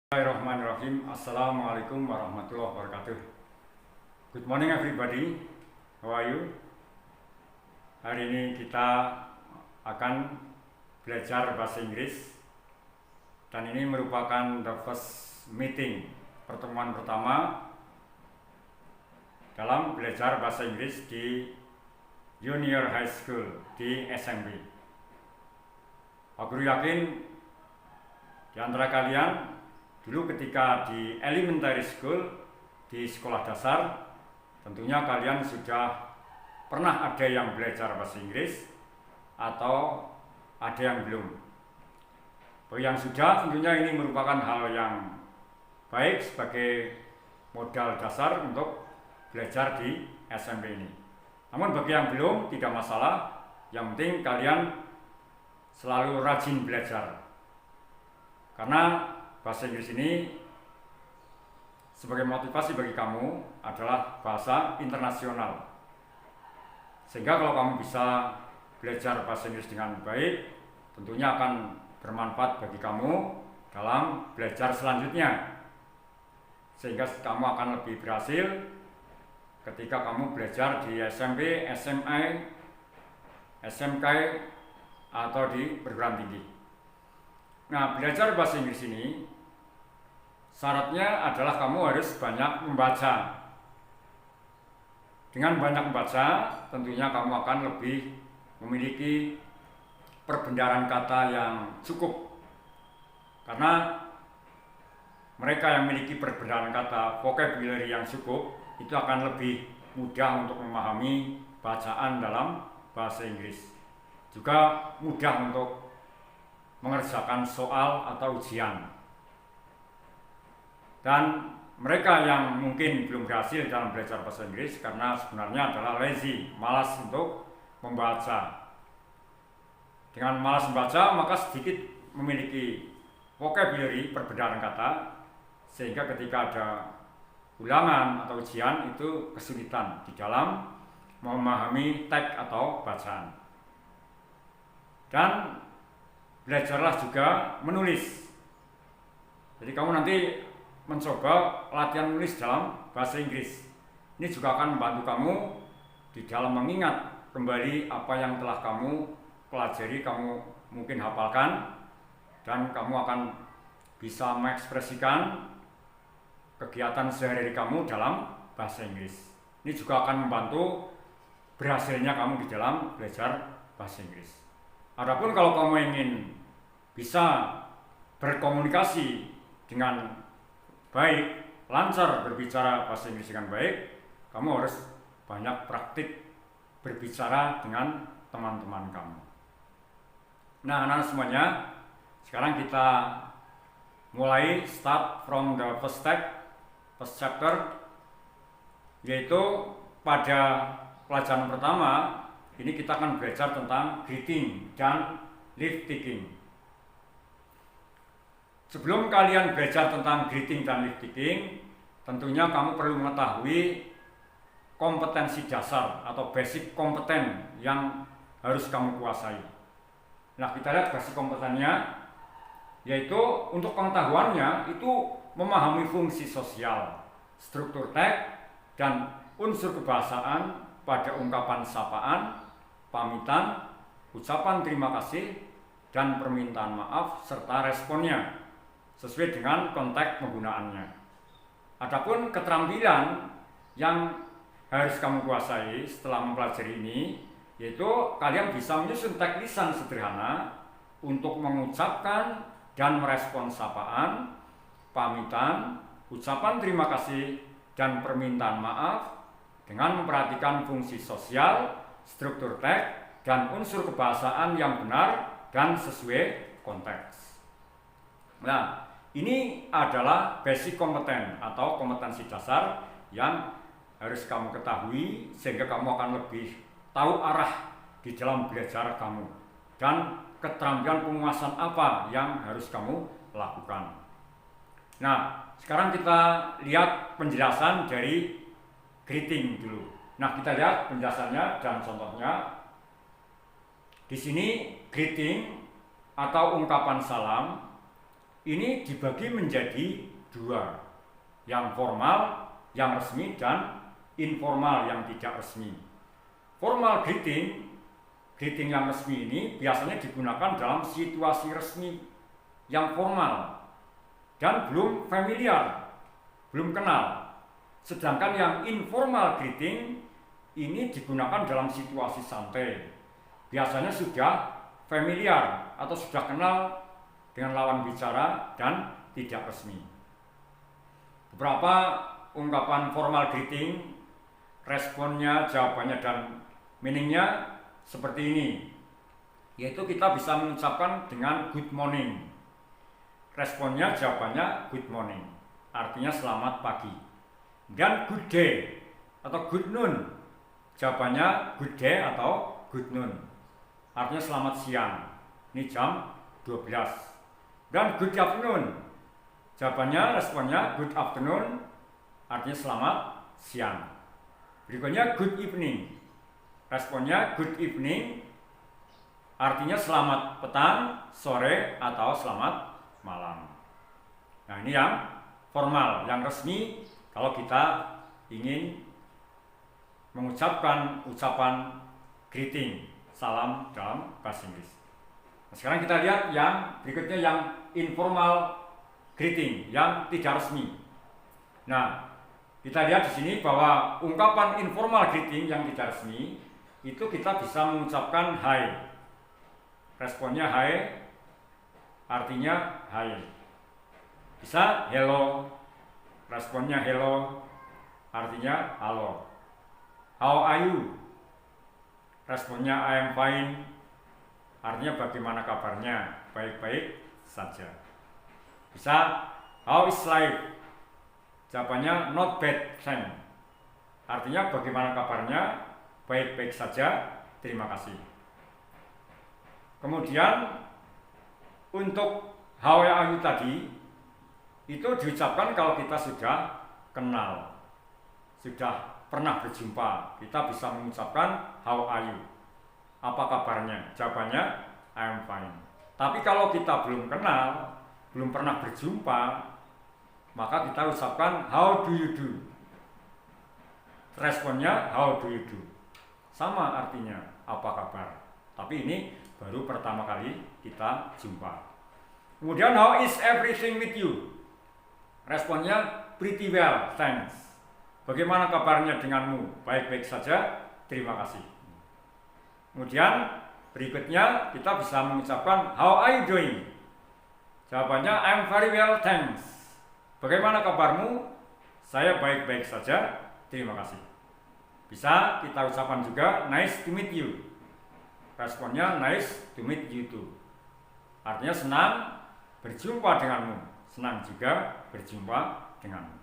Bismillahirrahmanirrahim. Assalamualaikum warahmatullahi wabarakatuh. Good morning everybody. How are you? Hari ini kita akan belajar bahasa Inggris. Dan ini merupakan the first meeting, pertemuan pertama dalam belajar bahasa Inggris di Junior High School di SMP. Aku yakin di antara kalian dulu ketika di elementary school, di sekolah dasar, tentunya kalian sudah pernah ada yang belajar bahasa Inggris atau ada yang belum. Bagi yang sudah, tentunya ini merupakan hal yang baik sebagai modal dasar untuk belajar di SMP ini. Namun bagi yang belum, tidak masalah, yang penting kalian selalu rajin belajar. Karena bahasa Inggris ini sebagai motivasi bagi kamu adalah bahasa internasional. Sehingga kalau kamu bisa belajar bahasa Inggris dengan baik, tentunya akan bermanfaat bagi kamu dalam belajar selanjutnya. Sehingga kamu akan lebih berhasil ketika kamu belajar di SMP, SMA, SMK, atau di perguruan tinggi. Nah, belajar bahasa Inggris ini syaratnya adalah kamu harus banyak membaca. Dengan banyak membaca, tentunya kamu akan lebih memiliki perbendaharaan kata yang cukup. Karena mereka yang memiliki perbendaharaan kata, vocabulary yang cukup, itu akan lebih mudah untuk memahami bacaan dalam bahasa Inggris. Juga mudah untuk mengerjakan soal atau ujian. Dan mereka yang mungkin belum berhasil dalam belajar bahasa Inggris karena sebenarnya adalah lazy, malas untuk membaca. Dengan malas membaca, maka sedikit memiliki vocabulary, perbendaharaan kata, sehingga ketika ada ulangan atau ujian itu kesulitan di dalam memahami teks atau bacaan. Dan belajarlah juga menulis. Jadi kamu nanti mencoba latihan menulis dalam bahasa Inggris. Ini juga akan membantu kamu di dalam mengingat kembali apa yang telah kamu pelajari, kamu mungkin hafalkan, dan kamu akan bisa mengekspresikan kegiatan sehari-hari kamu dalam bahasa Inggris. Ini juga akan membantu berhasilnya kamu di dalam belajar bahasa Inggris. Adapun kalau kamu ingin bisa berkomunikasi dengan baik, lancar berbicara bahasa Inggris dengan baik, kamu harus banyak praktik berbicara dengan teman-teman kamu. Nah, anak-anak semuanya, sekarang kita mulai start from the first chapter, yaitu pada pelajaran pertama ini kita akan belajar tentang greeting dan leave taking. Sebelum kalian belajar tentang greeting dan leave taking, tentunya kamu perlu mengetahui kompetensi dasar atau basic kompeten yang harus kamu kuasai. Nah, kita lihat basic kompetennya, yaitu untuk pengetahuannya itu memahami fungsi sosial, struktur teks, dan unsur kebahasaan pada ungkapan sapaan, pamitan, ucapan terima kasih, dan permintaan maaf serta responnya sesuai dengan konteks penggunaannya. Adapun keterampilan yang harus kamu kuasai setelah mempelajari ini, yaitu kalian bisa menyusun teks lisan sederhana untuk mengucapkan dan merespon sapaan, pamitan, ucapan terima kasih, dan permintaan maaf dengan memperhatikan fungsi sosial, struktur teks, dan unsur kebahasaan yang benar dan sesuai konteks. Nah, ini adalah basic kompeten atau kompetensi dasar yang harus kamu ketahui sehingga kamu akan lebih tahu arah di dalam belajar kamu dan keterampilan penguasaan apa yang harus kamu lakukan. Nah, sekarang kita lihat penjelasan dari greeting dulu. Nah, kita lihat penjelasannya dan contohnya. Di sini greeting atau ungkapan salam ini dibagi menjadi dua, yang formal, yang resmi, dan informal, yang tidak resmi. Formal greeting yang resmi ini biasanya digunakan dalam situasi resmi yang formal dan belum familiar, belum kenal. Sedangkan yang informal greeting ini digunakan dalam situasi santai, biasanya sudah familiar atau sudah kenal dengan lawan bicara dan tidak resmi. Beberapa ungkapan formal greeting, responnya, jawabannya, dan meaningnya seperti ini, yaitu kita bisa mengucapkan dengan good morning. Responnya, jawabannya good morning, artinya selamat pagi. Dan good day atau good noon, jawabannya good day atau good noon, artinya selamat siang, ini jam 12. Dan good afternoon, jawabannya, responnya good afternoon, artinya selamat siang. Berikutnya good evening, responnya good evening, artinya selamat petang, sore, atau selamat malam. Nah, ini yang formal. Yang resmi kalau kita ingin mengucapkan ucapan greeting, salam dalam bahasa Inggris. Nah, sekarang kita lihat yang berikutnya, yang informal greeting, yang tidak resmi. Nah, kita lihat di sini bahwa ungkapan informal greeting yang tidak resmi itu kita bisa mengucapkan hi. Responnya hi, artinya hi. Bisa hello, responnya hello, artinya halo. How are you? Responnya I am fine, artinya bagaimana kabarnya, baik-baik saja. Bisa how is life? Jawabannya not bad, thanks, artinya bagaimana kabarnya, baik-baik saja, terima kasih. Kemudian untuk how are you tadi itu diucapkan kalau kita sudah kenal, sudah pernah berjumpa, kita bisa mengucapkan how are you, apa kabarnya, jawabannya I am fine. Tapi kalau kita belum kenal, belum pernah berjumpa, maka kita ucapkan how do you do. Responnya how do you do, sama artinya apa kabar, tapi ini baru pertama kali kita jumpa. Kemudian how is everything with you? Responnya pretty well, thanks. Bagaimana kabarnya denganmu? Baik-baik saja, terima kasih. Kemudian berikutnya kita bisa mengucapkan how are you doing? Jawabannya I'm very well, thanks. Bagaimana kabarmu? Saya baik-baik saja, terima kasih. Bisa kita ucapkan juga nice to meet you. Responnya nice to meet you too, artinya senang berjumpa denganmu, senang juga berjumpa denganmu.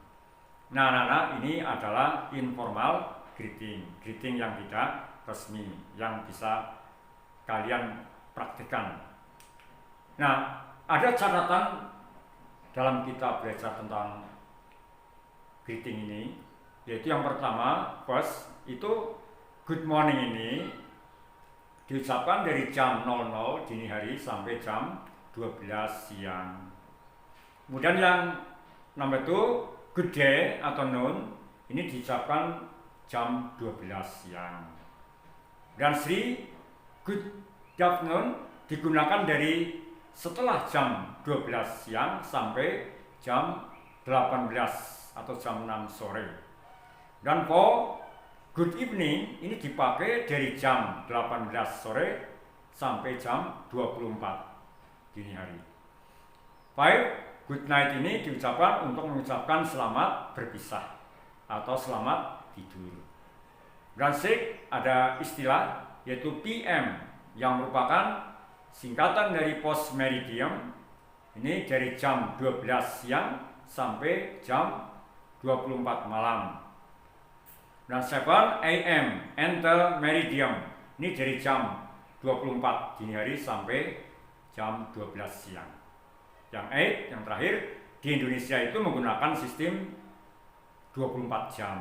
Nah, anak-anak, ini adalah informal greeting, greeting yang tidak resmi, yang bisa kalian praktikkan. Nah, ada catatan dalam kita belajar tentang greeting ini, yaitu yang pertama, first, itu good morning ini diucapkan dari jam 00 dini hari sampai jam 12 siang. Kemudian yang nomor 2, good day atau noon, ini diucapkan jam 12 siang. Dan 3, good afternoon digunakan dari setelah jam 12 siang sampai jam 18 atau jam 6 sore. Dan 4, good evening ini dipakai dari jam 18 sore sampai jam 24 dini hari. 5, good night ini diucapkan untuk mengucapkan selamat berpisah atau selamat tidur. Dan 6, ada istilah yaitu PM yang merupakan singkatan dari post meridium, ini dari jam 12 siang sampai jam 24 malam. Dan 7 AM enter meridium, ini dari jam 24 dini hari sampai jam 12 siang. Yang 8, yang terakhir, di Indonesia itu menggunakan sistem 24 jam.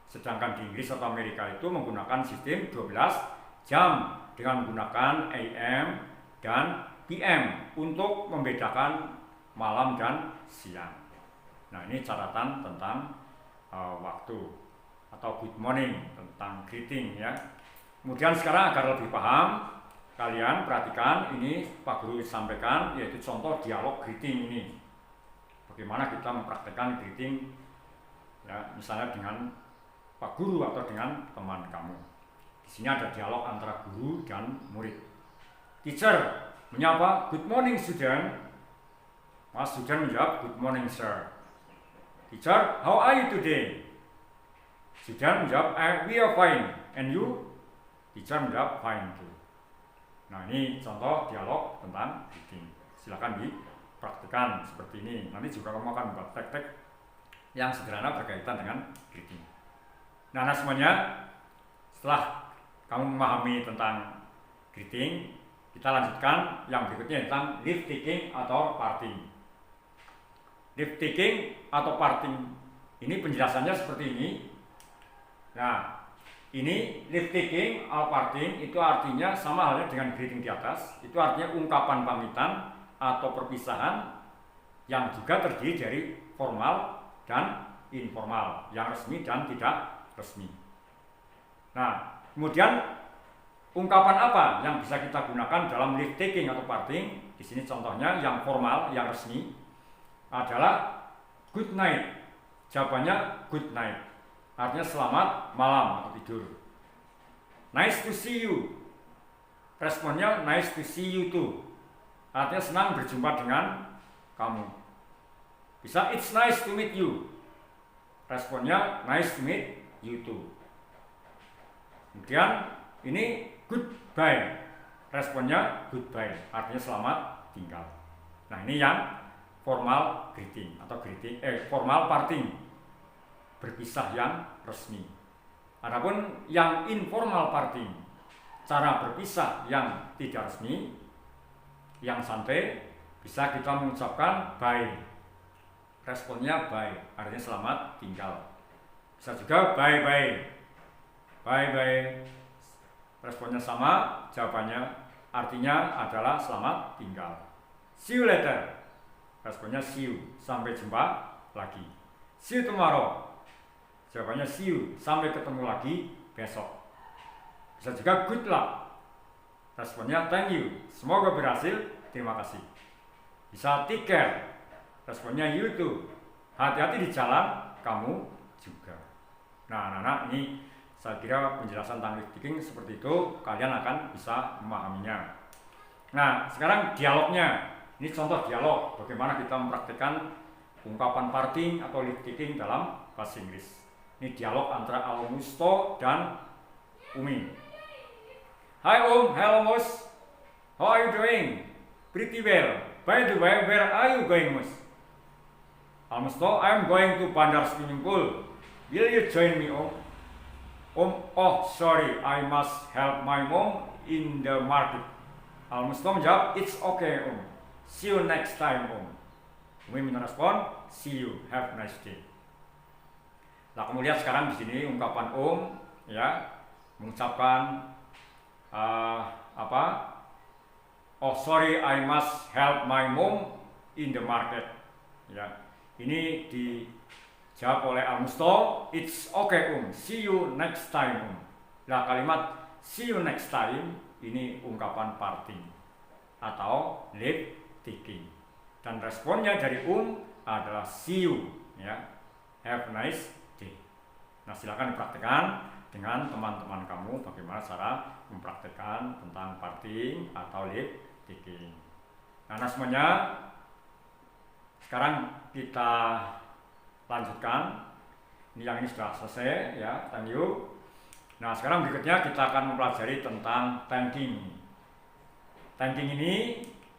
Sedangkan di Inggris atau Amerika itu menggunakan sistem 12 jam dengan menggunakan AM dan PM untuk membedakan malam dan siang. Nah, ini catatan tentang waktu atau good morning, tentang greeting ya. Kemudian sekarang agar lebih paham, kalian perhatikan ini Pak Guru sampaikan, yaitu contoh dialog greeting ini. Bagaimana kita mempraktekkan greeting ya, misalnya dengan Pak Guru atau dengan teman kamu. Di sini ada dialog antara guru dan murid. Teacher menyapa, good morning student. Mas student menjawab, good morning sir. Teacher, how are you today? Student menjawab, we are fine. And you? Teacher menjawab, fine too. Nah, ini contoh dialog tentang greeting. Silakan dipraktikkan seperti ini. Nanti juga kamu akan membuat teks-teks yang sederhana berkaitan dengan greeting. Nah, semuanya setelah kamu memahami tentang greeting, kita lanjutkan yang berikutnya tentang leave taking atau parting. Leave taking atau parting ini penjelasannya seperti ini. Nah, ini leave taking atau parting itu artinya sama halnya dengan greeting di atas. Itu artinya ungkapan pamitan atau perpisahan yang juga terdiri dari formal dan informal, yang resmi dan tidak resmi. Nah, kemudian ungkapan apa yang bisa kita gunakan dalam leave taking atau parting? Di sini contohnya yang formal, yang resmi adalah good night. Jawabannya good night. Artinya selamat malam atau tidur. Nice to see you. Responnya nice to see you too. Artinya senang berjumpa dengan kamu. Bisa it's nice to meet you. Responnya nice to meet you too. Kemudian ini goodbye. Responnya goodbye. Artinya selamat tinggal. Nah, ini yang formal greeting atau formal parting, berpisah yang resmi. Adapun yang informal parting, cara berpisah yang tidak resmi, yang santai, bisa kita mengucapkan bye. Responnya bye, artinya selamat tinggal. Bisa juga bye bye, bye bye. Responnya sama, jawabannya artinya adalah selamat tinggal. See you later. Responnya see you, sampai jumpa lagi. See you tomorrow. Jawabannya see you, sampai ketemu lagi besok. Bisa juga good luck. Responnya thank you, semoga berhasil, terima kasih. Bisa take care. Responnya you too, hati-hati di jalan, kamu juga. Nah, anak-anak, ini saya kira penjelasan tentang leave taking seperti itu, kalian akan bisa memahaminya. Nah, sekarang dialognya. Ini contoh dialog, bagaimana kita mempraktikkan ungkapan parting atau leave taking dalam bahasa Inggris. Ini dialog antara Almusto dan Umi. Hi hello Mus. How are you doing? Pretty well. By the way, where are you going, Mus? Almusto, I'm going to Bandar Swimming Pool. Will you join me, Om? Oh sorry, I must help my mom in the market. Almusto menjawab, it's okay, Om. See you next time, Om. Umi merespon, see you, have a nice day. Nah, kemudian sekarang di sini ungkapan Om, ya, mengucapkan oh sorry, I must help my mom in the market. Ya, ini dijawab oleh Almusto, it's okay, Om. See you next time, Om. Nah, kalimat see you next time ini ungkapan parting atau leave taking. Dan responnya dari adalah see you, ya. Have a nice day. Nah, silakan dipraktikkan dengan teman-teman kamu bagaimana cara mempraktikkan tentang parting atau leave taking. Nah, semuanya sekarang kita lanjutkan. Yang ini sudah selesai, ya. Thank you. Nah, sekarang berikutnya kita akan mempelajari tentang thanking. Thanking ini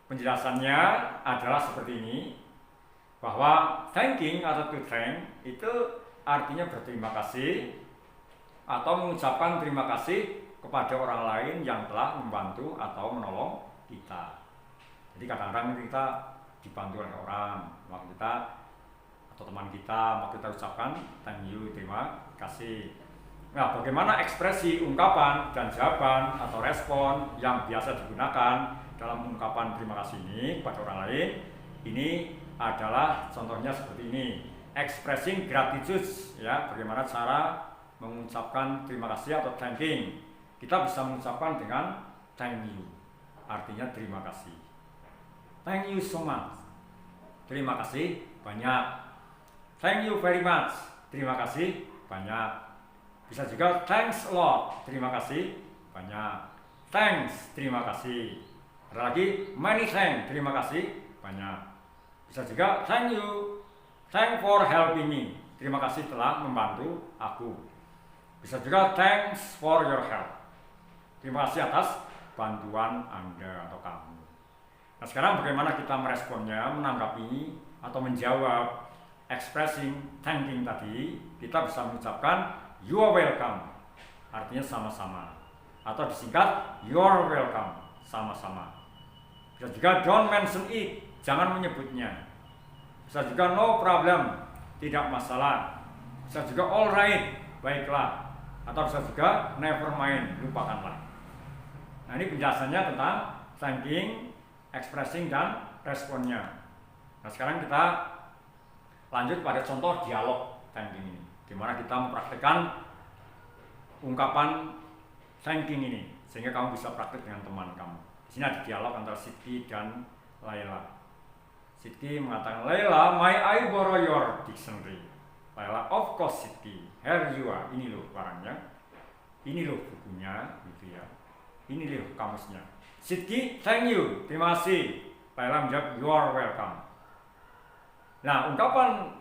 penjelasannya adalah seperti ini, bahwa thanking atau to thank itu artinya berterima kasih atau mengucapkan terima kasih kepada orang lain yang telah membantu atau menolong kita. Jadi kadang-kadang kita dibantu oleh orang, maka kita atau teman kita, maka kita ucapkan thank you, terima kasih. Nah, bagaimana ekspresi ungkapan dan jawaban atau respon yang biasa digunakan dalam ungkapan terima kasih ini kepada orang lain? Ini adalah contohnya seperti ini. Expressing gratitude, ya, bagaimana cara mengucapkan terima kasih atau thanking. Kita bisa mengucapkan dengan thank you, artinya terima kasih. Thank you so much, terima kasih banyak. Thank you very much, terima kasih banyak. Bisa juga thanks a lot, terima kasih banyak. Thanks, terima kasih. Ada lagi many thanks, terima kasih banyak. Bisa juga thank you, thank for helping me, terima kasih telah membantu aku. Bisa juga thanks for your help, terima kasih atas bantuan Anda atau kamu. Nah, sekarang bagaimana kita meresponnya, menanggapi atau menjawab expressing thanking tadi? Kita bisa mengucapkan you are welcome, artinya sama-sama, atau disingkat you're welcome, sama-sama. Bisa juga don't mention it, jangan menyebutnya. Bisa juga no problem, tidak masalah. Bisa juga alright, baiklah. Atau bisa juga never mind, lupakanlah. Nah, ini penjelasannya tentang thanking, expressing, dan responnya. Nah, sekarang kita lanjut pada contoh dialog thanking ini, dimana kita mempraktikkan ungkapan thanking ini, sehingga kamu bisa praktik dengan teman kamu. Di sini ada dialog antara Sidki dan Laila. Sidki mengatakan, Laila, may I borrow your dictionary? Laila, of course Sidki, here you are. Ini loh barangnya, ini loh bukunya, gitu ya. Ini loh kamusnya. Sidki, thank you, terima kasih. Laila menjawab, you are welcome. Nah, ungkapan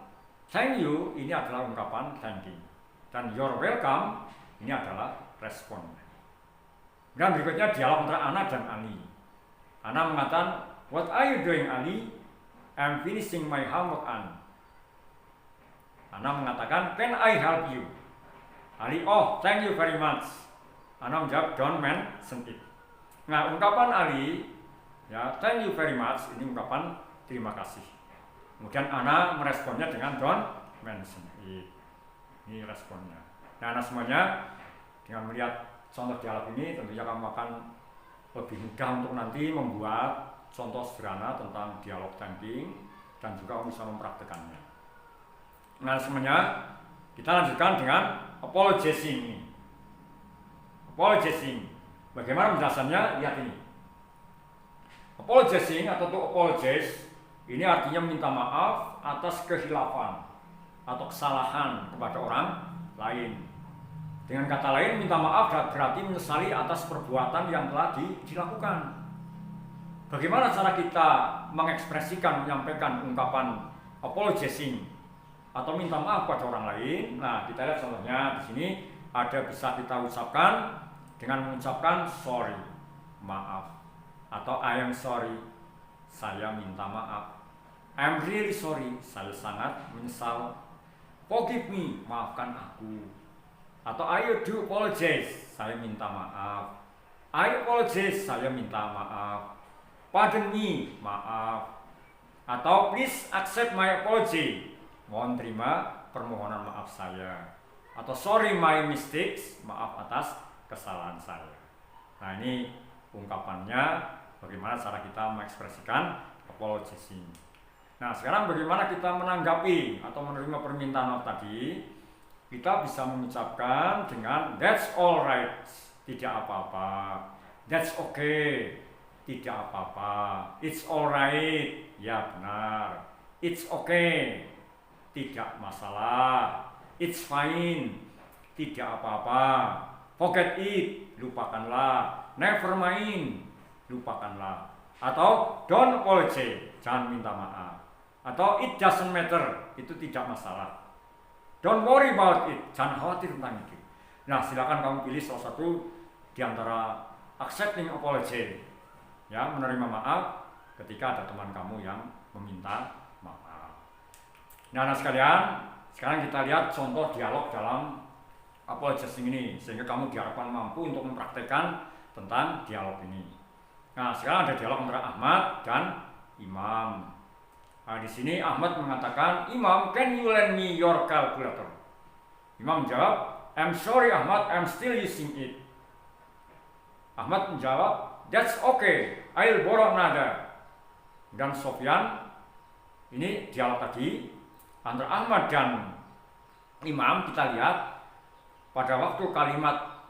thank you ini adalah ungkapan thanking, dan you're welcome ini adalah respon. Dan berikutnya dialog antara Ana dan Ali. Ana mengatakan, what are you doing, Ali? I'm finishing my homework, An. Ana mengatakan, can I help you? Ali, oh, thank you very much. Ana menjawab, don't mention it. Nah, ungkapan Ali, ya, thank you very much, ini ungkapan terima kasih. Kemudian Ana meresponnya dengan don't mention it. Ini responnya. Nah, Ana semuanya dengan melihat contoh dialog ini, tentunya kamu akan lebih mudah untuk nanti membuat contoh sederhana tentang dialog thanking, dan juga kamu bisa mempraktekannya. Nah, semuanya kita lanjutkan dengan apologizing. Apologizing, bagaimana penjelasannya? Lihat ini. Apologizing atau to apologize ini artinya minta maaf atas kehilafan atau kesalahan kepada orang lain. Dengan kata lain, minta maaf berarti menyesali atas perbuatan yang telah dilakukan. Bagaimana cara kita mengekspresikan, menyampaikan ungkapan apologizing atau minta maaf pada orang lain? Nah, kita lihat contohnya di sini ada, bisa kita ucapkan dengan mengucapkan sorry, maaf, atau I am sorry, saya minta maaf. I'm really sorry, saya sangat menyesal. Forgive me, maafkan aku. Atau I do apologize, saya minta maaf. I apologize, saya minta maaf. Pardon me, maaf. Atau please accept my apology, mohon terima permohonan maaf saya. Atau sorry my mistakes, maaf atas kesalahan saya. Nah, ini ungkapannya, bagaimana cara kita mengekspresikan apologizing. Nah, sekarang bagaimana kita menanggapi atau menerima permintaan maaf tadi? Kita bisa mengucapkan dengan that's alright, tidak apa-apa. That's okay, tidak apa-apa. It's alright, ya benar. It's okay, tidak masalah. It's fine, tidak apa-apa. Forget it, lupakanlah. Never mind, lupakanlah. Atau don't apologize, jangan minta maaf. Atau it doesn't matter, itu tidak masalah. Don't worry about it, jangan khawatir tentang itu. Nah, silakan kamu pilih salah satu di antara accepting apology, ya, menerima maaf ketika ada teman kamu yang meminta maaf. Nah, sekalian, sekarang kita lihat contoh dialog dalam apologizing ini, sehingga kamu diharapkan mampu untuk mempraktekkan tentang dialog ini. Nah, sekarang ada dialog antara Ahmad dan Imam. Nah, di sini Ahmad mengatakan, Imam, can you lend me your calculator? Imam menjawab, I'm sorry Ahmad, I'm still using it. Ahmad menjawab, that's okay, I'll borrow another. Dan Sofyan ini dialog tadi antara Ahmad dan Imam. Kita lihat pada waktu kalimat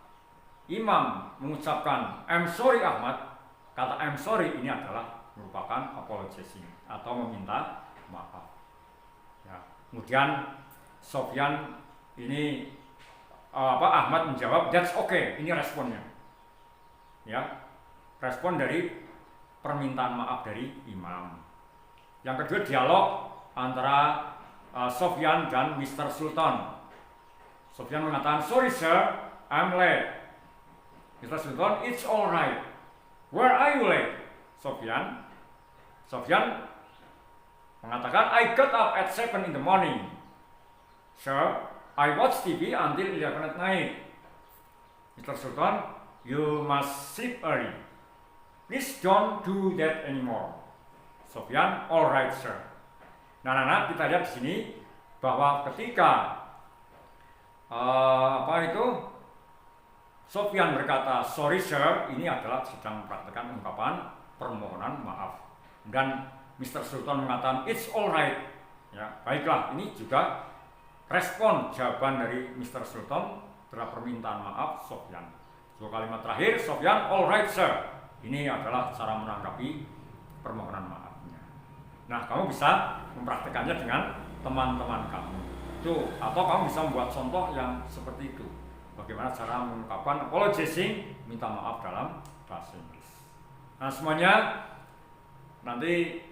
Imam mengucapkan I'm sorry Ahmad, kata I'm sorry ini adalah merupakan apologizing atau meminta maaf. Ya. Kemudian Sofyan ini Ahmad menjawab that's okay, ini responnya. Ya, respon dari permintaan maaf dari Imam. Yang kedua dialog antara Sofyan dan Mr. Sultan. Sofyan mengatakan sorry sir, I'm late. Mr. Sultan, it's alright. Where are you late? Sofyan mengatakan I got up at 7 in the morning. Sir, I watch TV until 11 at night. Mr. Sultan, you must sleep early. Please don't do that anymore. Sofyan, alright sir. Nah, anak-anak kita lihat di sini bahwa ketika Sofyan berkata sorry sir, ini adalah sedang mempraktikkan ungkapan permohonan maaf. Dan Mr. Sultan mengatakan it's alright. Ya, baiklah, ini juga respon jawaban dari Mr. Sultan terhadap permintaan maaf Sofyan. Dua kalimat terakhir, Sofyan, alright sir. Ini adalah cara menanggapi permohonan maafnya. Nah, kamu bisa mempraktikannya dengan teman-teman kamu. Itu, atau kamu bisa membuat contoh yang seperti itu. Bagaimana cara mengungkapkan apologizing, minta maaf dalam bahasa Inggris. Nah, semuanya nanti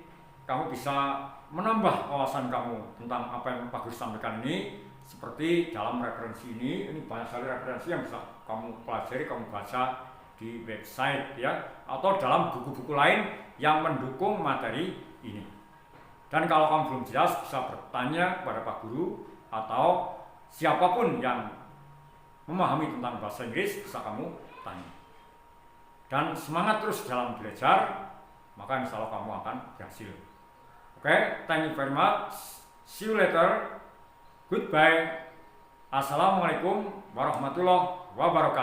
kamu bisa menambah wawasan kamu tentang apa yang Pak Gus sampaikan ini. Seperti dalam referensi ini banyak sekali referensi yang bisa kamu pelajari, kamu baca di website ya, atau dalam buku-buku lain yang mendukung materi ini. Dan kalau kamu belum jelas bisa bertanya kepada Pak Guru atau siapapun yang memahami tentang bahasa Inggris bisa kamu tanya. Dan semangat terus dalam belajar, maka insya Allah kamu akan berhasil. Oke, thank you very much. See you later. Goodbye. Assalamualaikum warahmatullahi wabarakatuh.